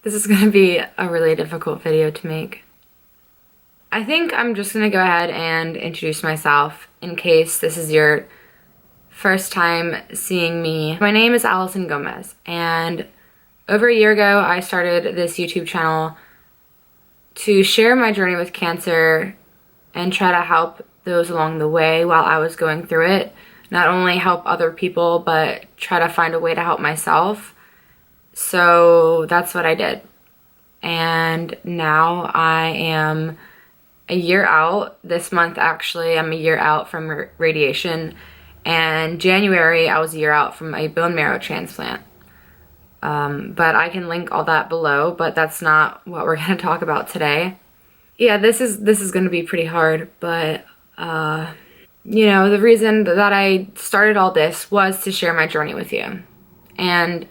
This is gonna be a really difficult video to make. I think I'm just gonna go ahead and introduce myself in case this is your first time seeing me. My name is Allison Gomez, and over a year ago I started this YouTube channel to share my journey with cancer and try to help those along the way while I was going through it. Not only help other people, but try to find a way to help myself. So that's what I did. And now I am a year out. This month, actually, I'm a year out from radiation. And January, I was a year out from a bone marrow transplant. But I can link all that below, but that's not what we're gonna talk about today. Yeah, this is gonna be pretty hard, but you know, the reason that I started all this was to share my journey with you. And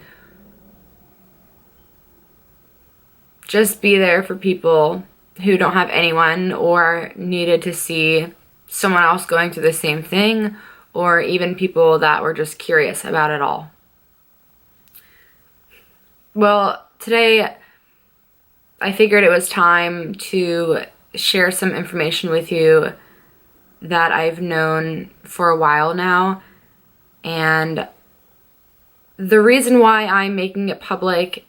just be there for people who don't have anyone or needed to see someone else going through the same thing, or even people that were just curious about it all. Well, today I figured it was time to share some information with you that I've known for a while now. And the reason why I'm making it public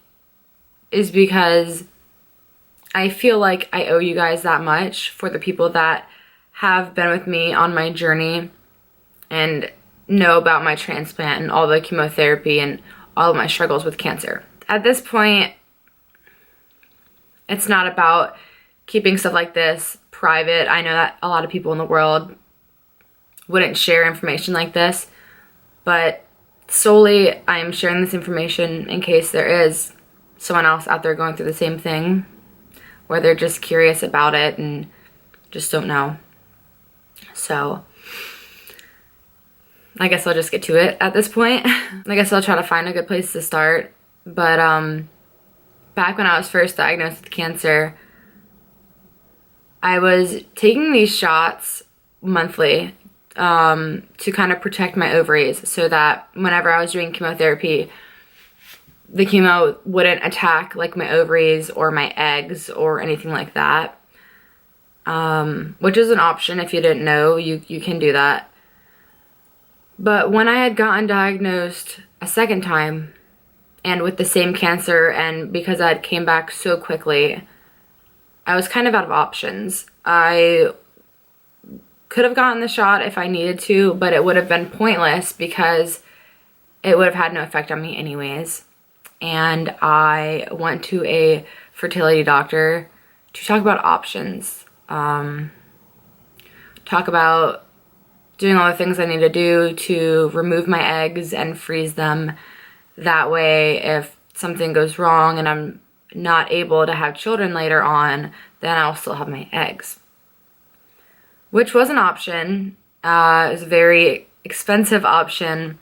is because I feel like I owe you guys that much for the people that have been with me on my journey and know about my transplant and all the chemotherapy and all of my struggles with cancer. At this point, it's not about keeping stuff like this private. I know that a lot of people in the world wouldn't share information like this, but solely I am sharing this information in case there is someone else out there going through the same thing, where they're just curious about it and just don't know. So I guess I'll just get to it at this point. I guess I'll try to find a good place to start. But back when I was first diagnosed with cancer, I was taking these shots monthly to kind of protect my ovaries so that whenever I was doing chemotherapy, the chemo wouldn't attack like my ovaries or my eggs or anything like that, which is an option. If you didn't know, you can do that. But when I had gotten diagnosed a second time and with the same cancer, and because I came back so quickly, I was kind of out of options. I could have gotten the shot if I needed to, but it would have been pointless because it would have had no effect on me anyways. And I went to a fertility doctor to talk about options, talk about doing all the things I need to do to remove my eggs and freeze them. That way, if something goes wrong and I'm not able to have children later on, then I'll still have my eggs. Which was an option. It was a very expensive option,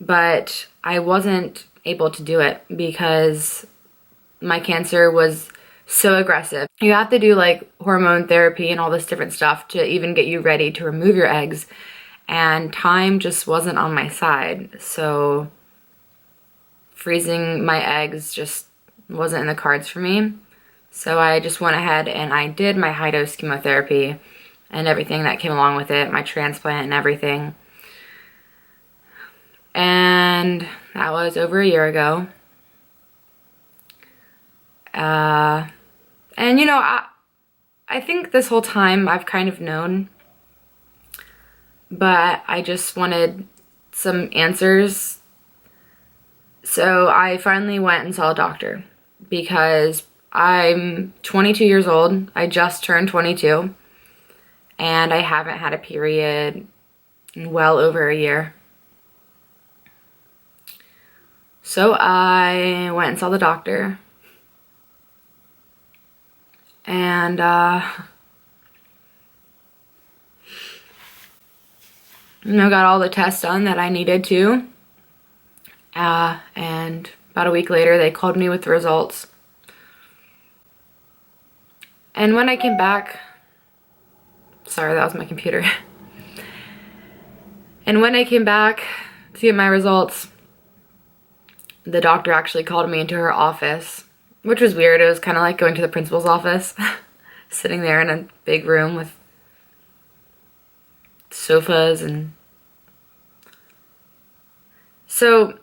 but I wasn't able to do it because my cancer was so aggressive. You have to do like hormone therapy and all this different stuff to even get you ready to remove your eggs, and time just wasn't on my side. So freezing my eggs just wasn't in the cards for me. So I just went ahead and I did my high-dose chemotherapy and everything that came along with it, my transplant and everything. And that was over a year ago. And you know, I think this whole time I've kind of known, but I just wanted some answers. So I finally went and saw a doctor because I'm 22 years old. I just turned 22 and I haven't had a period in well over a year. So I went and saw the doctor, and you know, got all the tests done that I needed to, and about a week later they called me with the results. And when I came back, sorry, that was my computer. And when I came back to get my results, the doctor actually called me into her office which was weird. It was kind of like going to the principal's office, sitting there in a big room with sofas. And so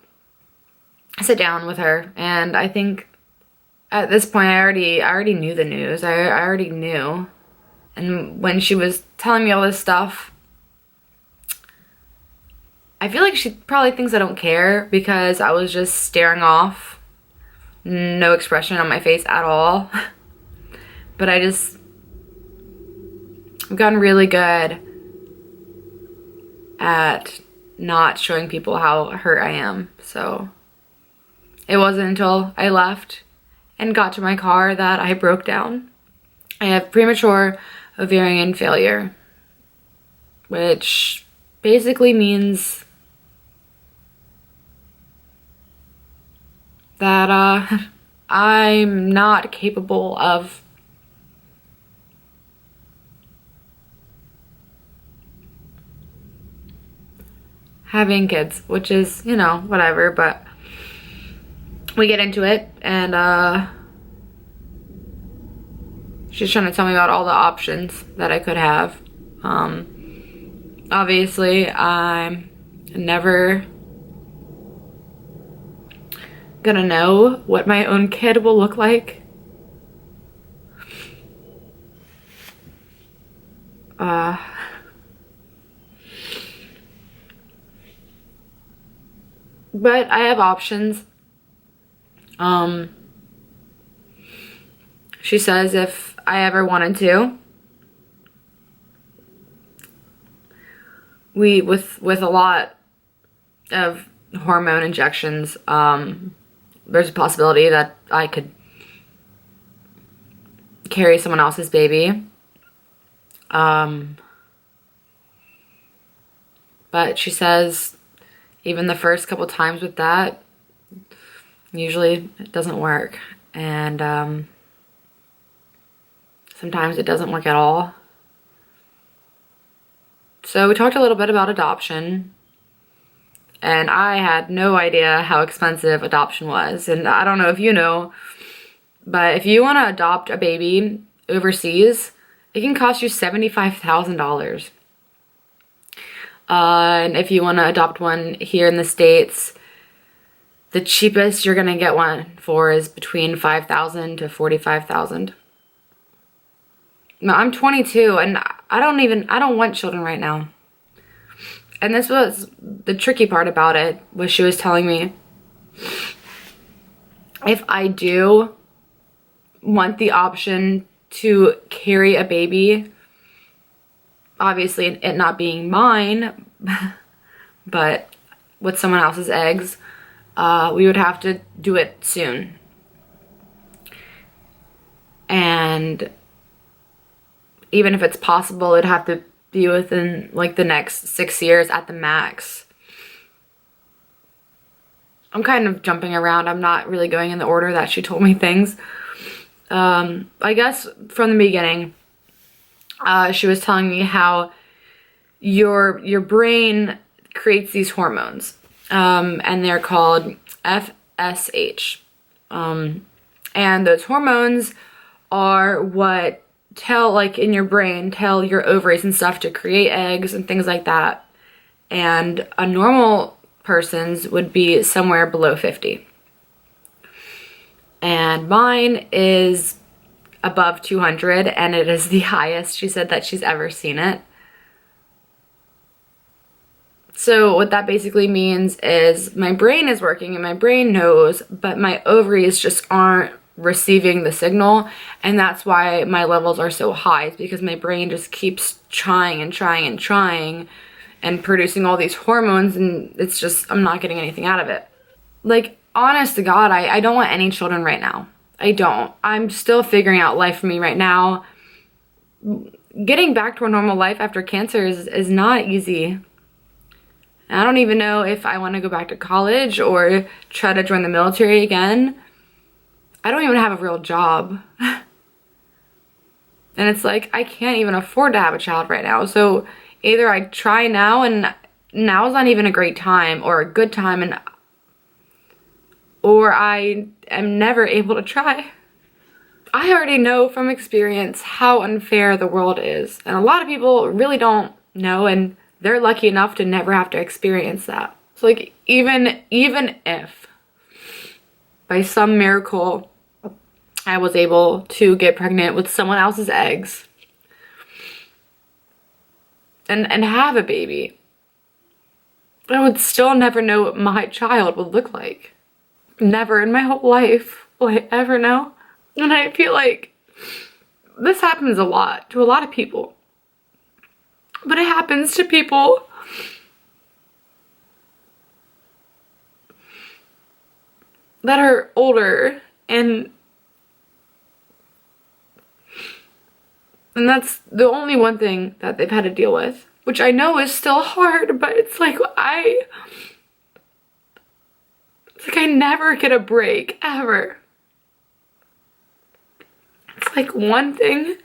I sit down with her, and I think at this point I already knew the news. I already knew. And when she was telling me all this stuff, I feel like she probably thinks I don't care because I was just staring off, no expression on my face at all. But I've gotten really good at not showing people how hurt I am. So it wasn't until I left and got to my car that I broke down. I have premature ovarian failure, which basically means that I'm not capable of having kids, which is, you know, whatever, but we get into it, and she's trying to tell me about all the options that I could have. Obviously, I'm never gonna know what my own kid will look like. But I have options. She says if I ever wanted to, with a lot of hormone injections, there's a possibility that I could carry someone else's baby. But she says even the first couple times with that, usually it doesn't work. And sometimes it doesn't work at all. So we talked a little bit about adoption. And I had no idea how expensive adoption was. And I don't know if you know, but if you want to adopt a baby overseas, it can cost you $75,000. And if you want to adopt one here in the States, the cheapest you're going to get one for is between $5,000 to $45,000. Now, I'm 22 and I don't want children right now. And this was the tricky part about it, was she was telling me if I do want the option to carry a baby, obviously it not being mine, but with someone else's eggs, we would have to do it soon. And even if it's possible, it'd have to be within like the next 6 years at the max. I'm kind of jumping around. I'm not really going in the order that she told me things. I guess from the beginning, she was telling me how your brain creates these hormones, and they're called FSH. And those hormones are what tell, like in your brain, tell your ovaries and stuff to create eggs and things like that. And a normal person's would be somewhere below 50. And mine is above 200, and it is the highest she said that she's ever seen it. So what that basically means is my brain is working and my brain knows, but my ovaries just aren't receiving the signal, and that's why my levels are so high. It's because my brain just keeps trying and trying and trying and producing all these hormones, and it's just, I'm not getting anything out of it. Like, honest to God, I don't want any children right now. I don't. I'm still figuring out life for me right now. Getting back to a normal life after cancer is not easy. I don't even know if I want to go back to college or try to join the military again. I don't even have a real job. And it's like, I can't even afford to have a child right now. So either I try now, and now is not even a great time or a good time, and or I am never able to try. I already know from experience how unfair the world is, and a lot of people really don't know, and they're lucky enough to never have to experience that. So like, even if by some miracle I was able to get pregnant with someone else's eggs and have a baby, I would still never know what my child would look like. Never in my whole life will I ever know. And I feel like this happens a lot to a lot of people. But it happens to people that are older, and that's the only one thing that they've had to deal with, which I know is still hard, but it's like I never get a break, ever. It's like one thing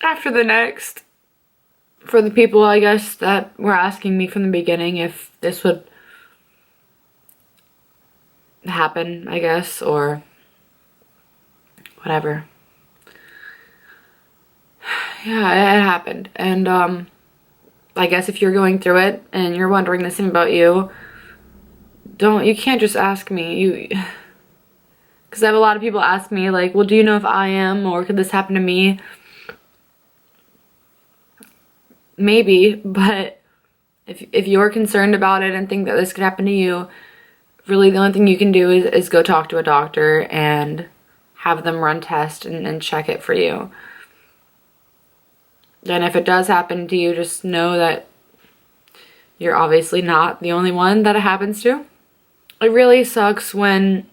after the next. For the people, I guess, that were asking me from the beginning if this would happen, I guess, or whatever. Yeah, it happened. And I guess if you're going through it and you're wondering the same about you, you can't just ask me. Because I have a lot of people ask me, like, well, do you know if I am, or could this happen to me? Maybe, but if you're concerned about it and think that this could happen to you, really the only thing you can do is go talk to a doctor and have them run tests and check it for you. And if it does happen to you, just know that you're obviously not the only one that it happens to. It really sucks when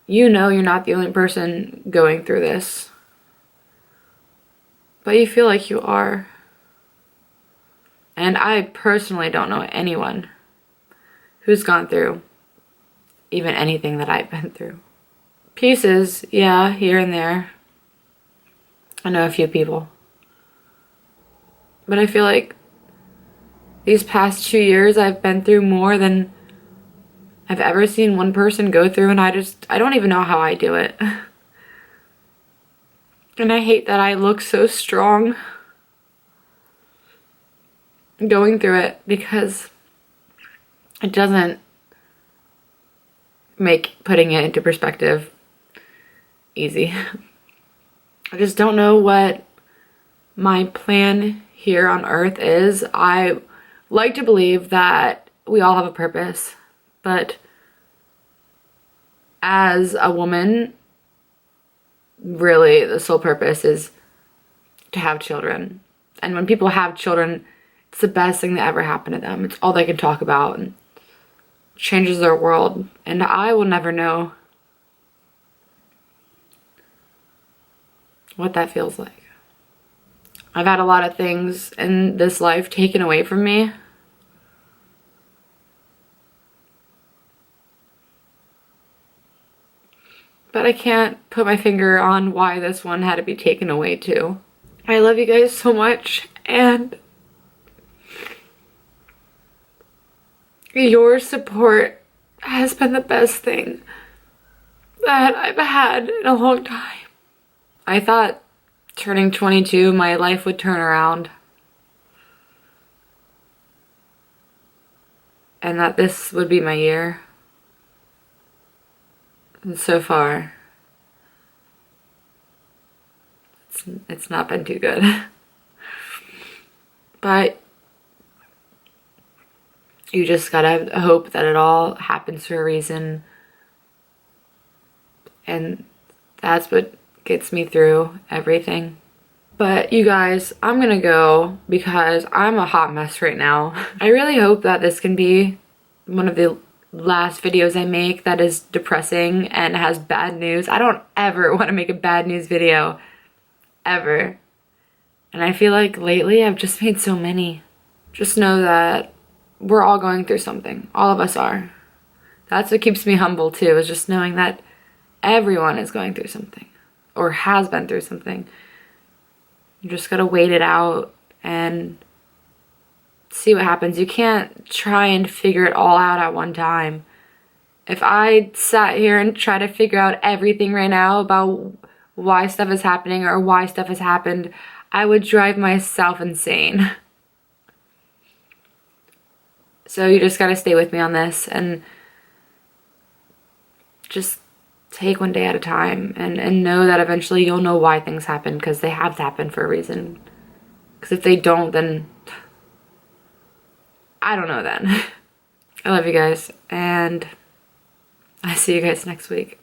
you know you're not the only person going through this, but you feel like you are. And I personally don't know anyone who's gone through even anything that I've been through. Pieces, yeah, here and there. I know a few people. But I feel like these past 2 years I've been through more than I've ever seen one person go through, and I don't even know how I do it. And I hate that I look so strong going through it, because it doesn't make putting it into perspective easy. I just don't know what my plan here on earth is. I like to believe that we all have a purpose, but as a woman, really the sole purpose is to have children. And when people have children, it's the best thing that ever happened to them. It's all they can talk about and changes their world. And I will never know what that feels like. I've had a lot of things in this life taken away from me. But I can't put my finger on why this one had to be taken away too. I love you guys so much, and your support has been the best thing that I've had in a long time. I thought turning 22, my life would turn around, and that this would be my year. And so far, it's not been too good. But you just gotta hope that it all happens for a reason. And that's what gets me through everything. But you guys, I'm gonna go because I'm a hot mess right now. I really hope that this can be one of the last videos I make that is depressing and has bad news. I don't ever want to make a bad news video, ever. And I feel like lately I've just made so many. Just know that we're all going through something. All of us are. That's what keeps me humble too, is just knowing that everyone is going through something or has been through something. You just gotta wait it out and see what happens. You can't try and figure it all out at one time. If I sat here and try to figure out everything right now about why stuff is happening or why stuff has happened, I would drive myself insane. So you just gotta stay with me on this and just take one day at a time and know that eventually you'll know why things happen, because they have to happen for a reason. Because if they don't, then I don't know then. I love you guys, and I see you guys next week.